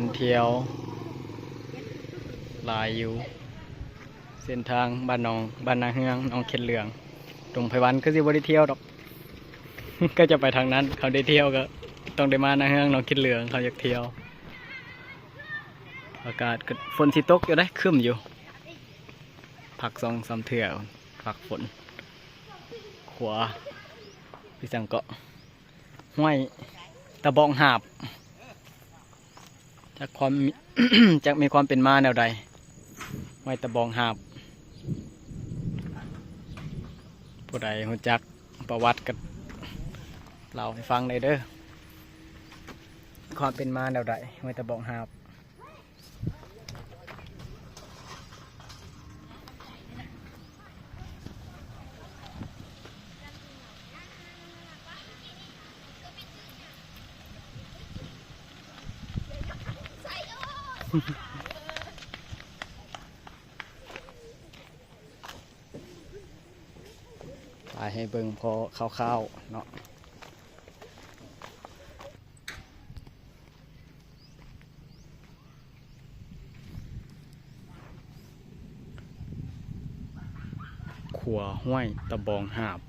คนเที่ยวหลายอยู่เส้นทางบ้านหนองบ้านนาเฮืองหนองเข็ดเหลืองตรงไพวันก็สิบ่ได้เที่ยวดอก ก็จะไปทางนั้นเขาได้เที่ยวก็ต้องได้มานาเฮืองหนองเข็ดเหลืองเขาอยากเที่ยวอากาศก็ฝนสิตกอยู่ได้ครึ้มอยู่พัก2-3เทื่อพักฝนขวาพี่สังเกาะห้วยตะบองหาบจากความ จากมีความเป็นมาแนวใดห้วยตะบองหาบผู้ใดรู้จักประวัติก็เล่าให้ฟังได้เด้อความเป็นมาแนวใดห้วยตะบองหาบถ่ายให้เบิ่งพอคร่าวๆเนาะขัวห้วยตะบองหาบ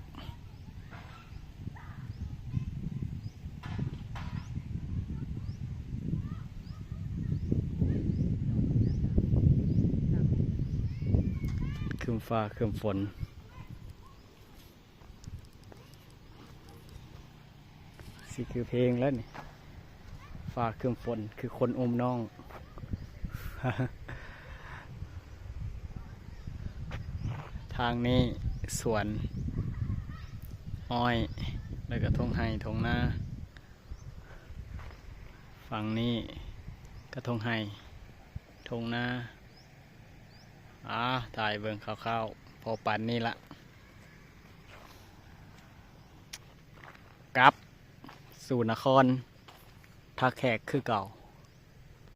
คืมฟ้าคืมฝนสิคือเพลงแล้วนี่ฟ้าคืมฝนคือคนอมน้อง ทางนี้สวนอ้อยแล้วก็ทุ่งไห่ทุ่งนาฝั่งนี้ก็ทุ่งไห่ทุ่งนาถ่ายเบิ่งคร่าวๆพอปันนี่ละกลับสู่นครท่าแขกคือเก่า